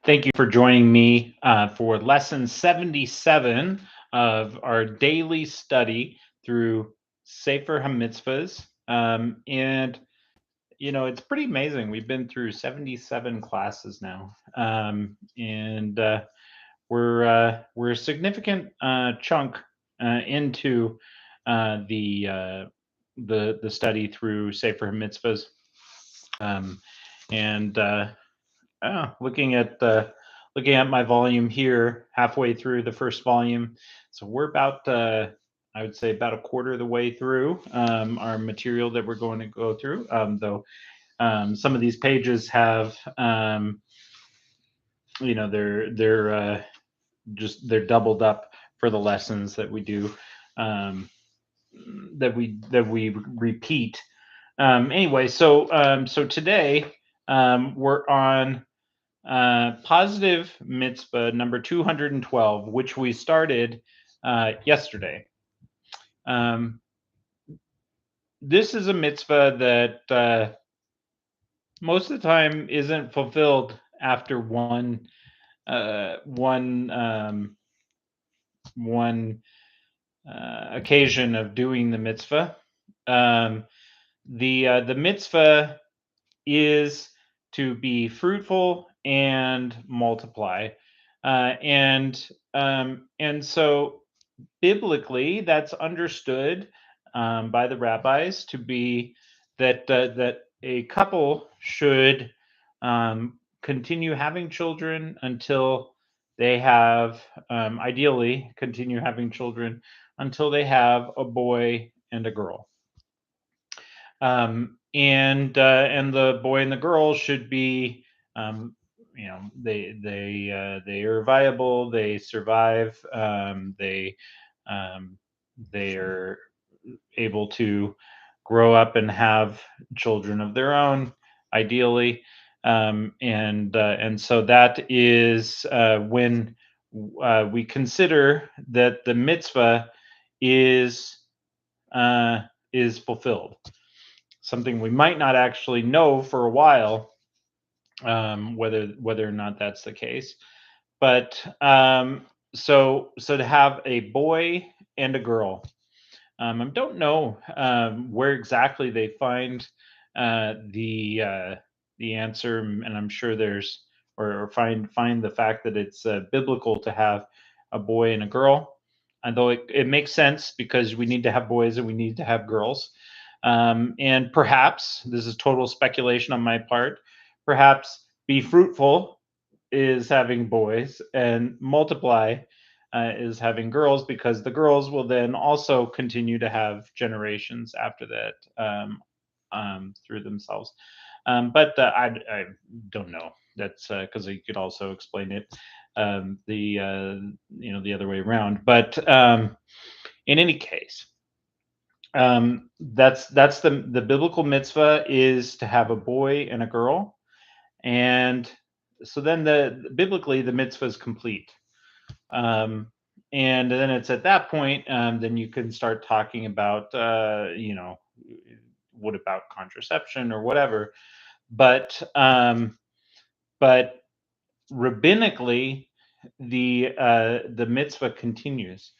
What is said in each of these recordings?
Thank you for joining me for lesson 77 of our daily study through Sefer HaMitzvos. It's pretty amazing. We've been through 77 classes now. We're a significant chunk into the the study through Sefer HaMitzvos. Um, and looking at my volume here, halfway through the first volume. So we're about, I would say, about a quarter of the way through our material that we're going to go through. Though some of these pages have, they're doubled up for the lessons that we do, um, that we repeat. Anyway, so today we're on positive mitzvah number 212, which we started yesterday. Um, this is a mitzvah that most of the time isn't fulfilled after one occasion of doing the mitzvah. Um, the mitzvah is to be fruitful and multiply, and so biblically that's understood by the rabbis to be that a couple should continue having children until they have ideally continue having children until they have a boy and a girl, and the boy and the girl should be, they are viable, they survive, um, they are able to grow up and have children of their own, ideally, and so that is when we consider that the mitzvah is uh, is fulfilled, something we might not actually know for a while, whether or not that's the case. But so to have a boy and a girl, I don't know where exactly they find uh, the uh, the answer, and I'm sure there's or find the fact that it's biblical to have a boy and a girl. Although it makes sense because we need to have boys and we need to have girls. And perhaps this is total speculation on my part. Perhaps be fruitful is having boys and multiply is having girls, because the girls will then also continue to have generations after that, through themselves. But I don't know. That's because you could also explain it the other way around. But in any case, that's the biblical mitzvah is to have a boy and a girl, and so then the biblically the mitzvah is complete. um, and then it's at that point, then you can start talking about what about contraception or whatever. But um, but rabbinically, the mitzvah continues,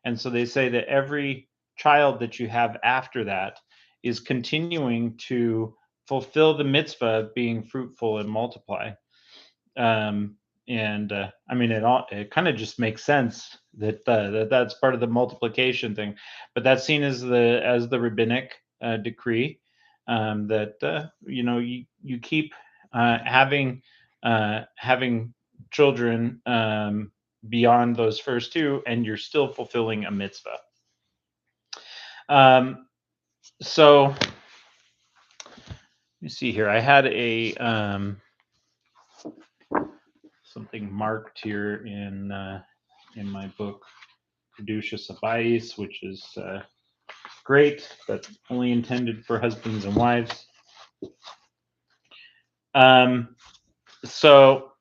and so they say that every child that you have after that is continuing to fulfill the mitzvah of being fruitful and multiply. And I mean, it kind of just makes sense that that's part of the multiplication thing, but that's seen as the rabbinic decree, that you keep having children beyond those first two, and you're still fulfilling a mitzvah. Um, so let me see here. I had a something marked here in my book, Caduceus Abies, which is great, but only intended for husbands and wives. Um, so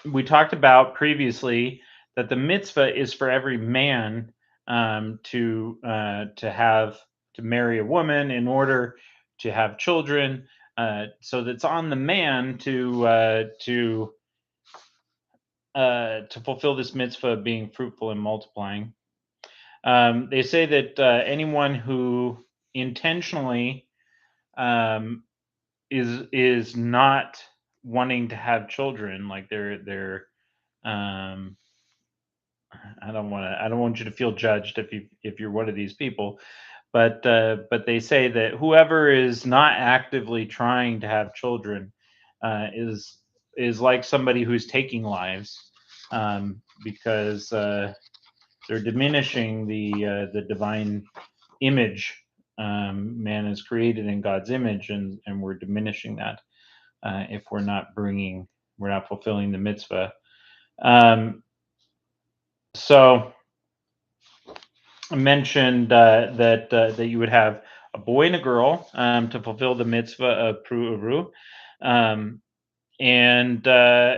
we talked about previously that the mitzvah is for every man to marry a woman in order to have children. So that's on the man to to fulfill this mitzvah of being fruitful and multiplying. They say that anyone who intentionally um, is not wanting to have children, like they're um, I don't want you to feel judged if you're one of these people, but they say that whoever is not actively trying to have children is like somebody who's taking lives, because they're diminishing the divine image. Man is created in God's image, and we're diminishing that if we're not fulfilling the mitzvah. Um, so I mentioned that you would have a boy and a girl to fulfill the mitzvah of pru uru, um, and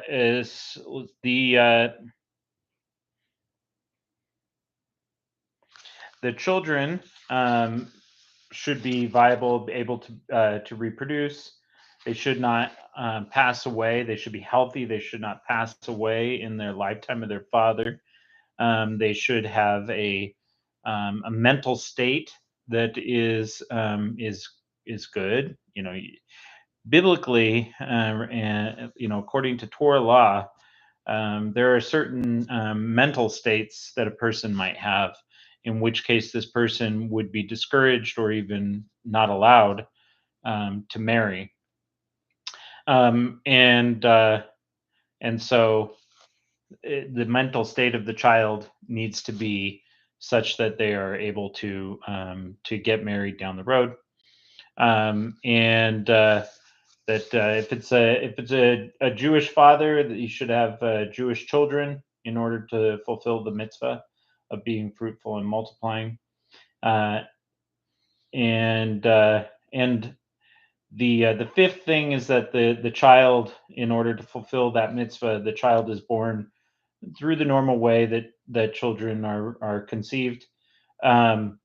is the children um, should be viable, able to reproduce. They should not pass away. They should be healthy. They should not pass away in their lifetime of their father. They should have a mental state that is good. Biblically, and according to Torah law, there are certain mental states that a person might have, in which case this person would be discouraged or even not allowed to marry. Um, and uh, and so the mental state of the child needs to be such that they are able to get married down the road. And that if it's a Jewish father, that you should have Jewish children in order to fulfill the mitzvah of being fruitful and multiplying. Uh, and the fifth thing is that the child, in order to fulfill that mitzvah, the child is born through the normal way that children are conceived. Um,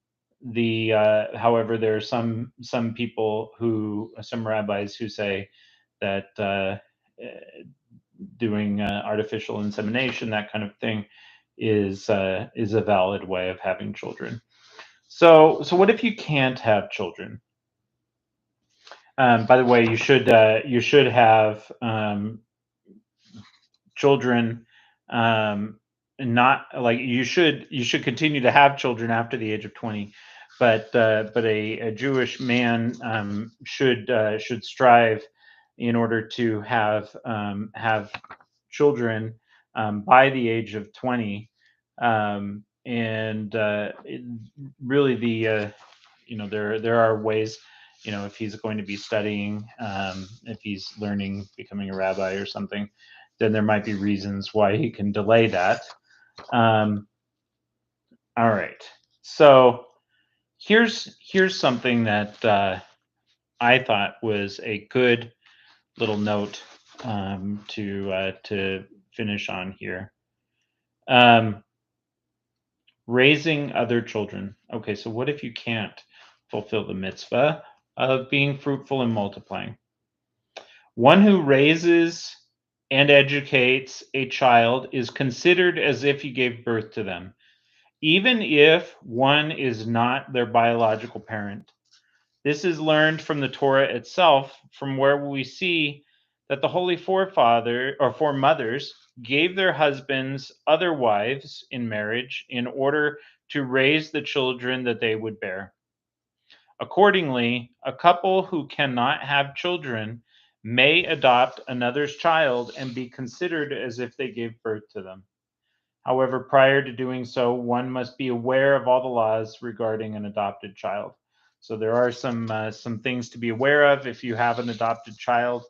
however, there are some people some rabbis who say that doing artificial insemination, that kind of thing, is a valid way of having children. So what if you can't have children? By the way, you should have children, not like you should continue to have children after the age of 20, but a Jewish man should strive in order to have children by the age of 20. And really there are ways, if he's going to be studying, if he's learning, becoming a rabbi or something, then there might be reasons why he can delay that. Um, all right. So here's something that I thought was a good little note to finish on here. Raising other children. Okay, so what if you can't fulfill the mitzvah of being fruitful and multiplying? One who raises and educates a child is considered as if he gave birth to them, even if one is not their biological parent. This is learned from the Torah itself, from where we see that the holy foremothers gave their husbands other wives in marriage in order to raise the children that they would bear. Accordingly, a couple who cannot have children may adopt another's child and be considered as if they gave birth to them. However, prior to doing so, one must be aware of all the laws regarding an adopted child. So there are some things to be aware of if you have an adopted child,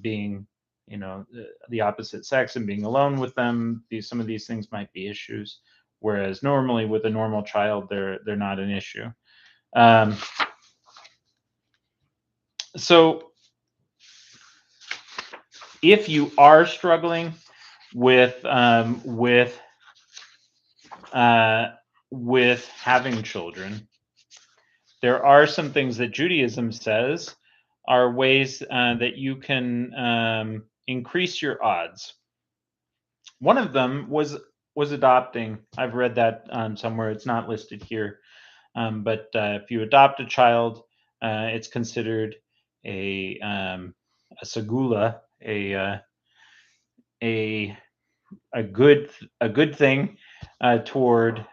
being the opposite sex and being alone with them. Some of these things might be issues, whereas normally with a normal child, they're not an issue. Um, so if you are struggling with having children, there are some things that Judaism says are ways that you can increase your odds. One of them was adopting. I've read that somewhere. It's not listed here, but if you adopt a child, it's considered a a segula, a a good a good thing toward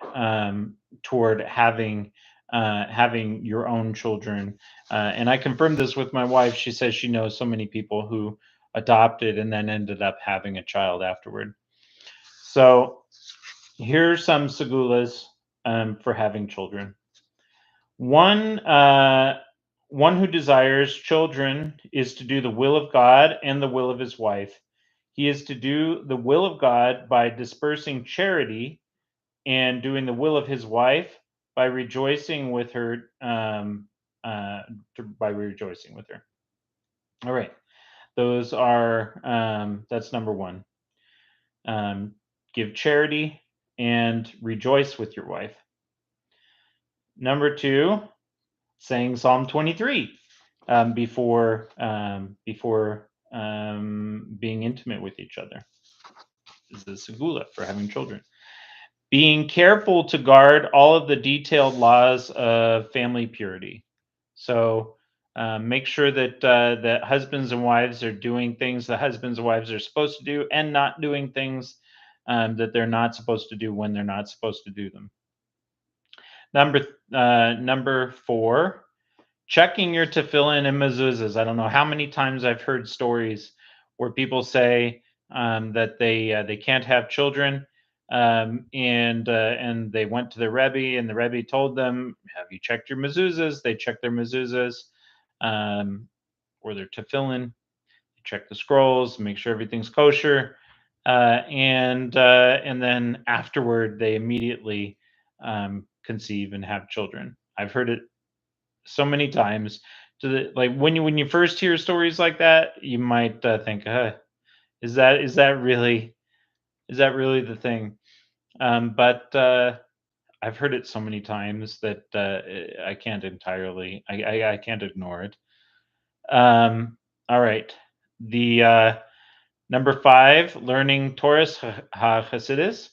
having your own children. And I confirmed this with my wife. She says she knows so many people who adopted and then ended up having a child afterward. So here's some segulas for having children. One, one who desires children is to do the will of God and the will of his wife. He is to do the will of God by dispersing charity and doing the will of his wife by rejoicing with her. By rejoicing with her. All right, those are that's number one. Um, give charity and rejoice with your wife. Number two, saying Psalm 23 before being intimate with each other. This is a segula for having children. Being careful to guard all of the detailed laws of family purity. So make sure that husbands and wives are doing things the husbands and wives are supposed to do, and not doing things that they're not supposed to do when they're not supposed to do them. Number four, checking your tefillin and mezuzahs. I don't know how many times I've heard stories where people say that they can't have children, and they went to the Rebbe, and the Rebbe told them, "Have you checked your mezuzahs?" They checked their mezuzahs um, or their tefillin. They check the scrolls, make sure everything's kosher, and then afterward they immediately conceive and have children. I've heard it so many times to the like when you first hear stories like that, you might think, is that really the thing? But I've heard it so many times that I can't entirely I can't ignore it. All right, the number five, learning Torah's HaChasidus,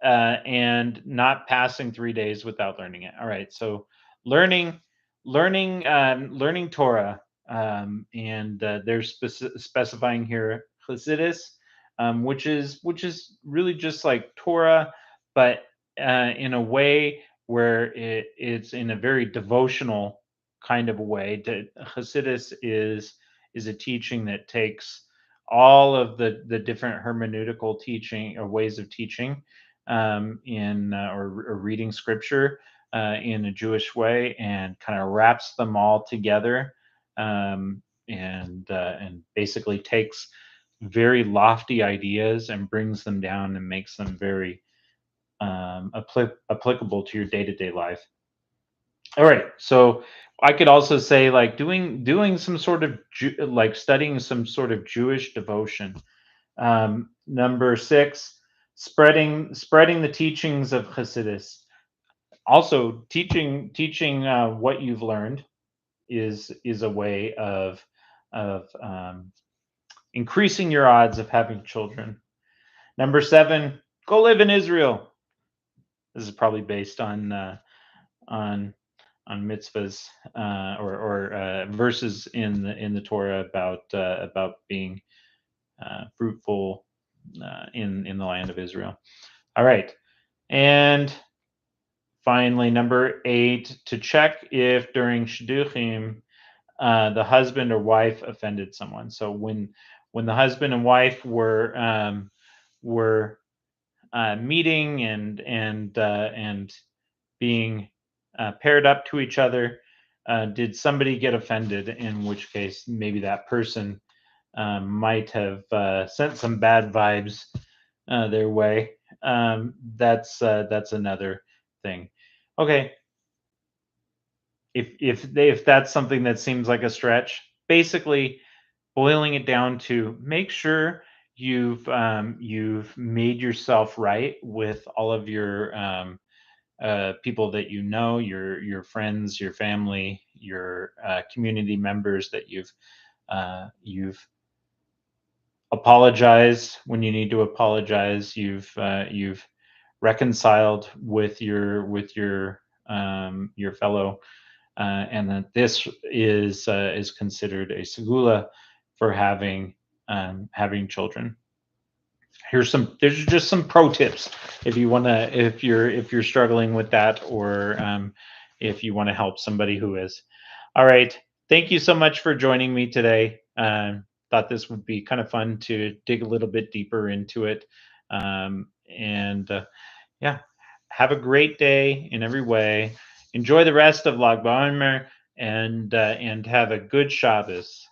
and not passing 3 days without learning it. All right, so learning, learning Torah, and they're specifying here Chassidus, which is really just like Torah, but in a way where it's in a very devotional kind of a way. Chassidus is a teaching that takes all of the different hermeneutical teaching or ways of teaching in or reading scripture in a Jewish way, and kind of wraps them all together, and basically takes very lofty ideas and brings them down and makes them very applicable to your day-to-day life. All right. So I could also say like doing some sort of like studying some sort of Jewish devotion. Number six, spreading the teachings of Hasidus. Also, teaching what you've learned is a way of increasing your odds of having children. Number seven, go live in Israel. This is probably based on on mitzvahs or verses in the Torah about being fruitful in the land of Israel. All right, and finally, number eight, to check if during shidduchim the husband or wife offended someone. So when the husband and wife were meeting and being paired up to each other, did somebody get offended? In which case, maybe that person might have sent some bad vibes their way. That's another thing. Okay, if that's something that seems like a stretch, basically boiling it down to make sure you've made yourself right with all of your people that you know, your friends, your family, your community members that you've apologize when you need to apologize. You've reconciled with your fellow, and that this is considered a segula for having children. There's just some pro tips if you want to, if you're struggling with that, or if you want to help somebody who is. All right, thank you so much for joining me today. Thought this would be kind of fun to dig a little bit deeper into it. And Yeah, have a great day in every way. Enjoy the rest of Lag BaOmer, and have a good Shabbos.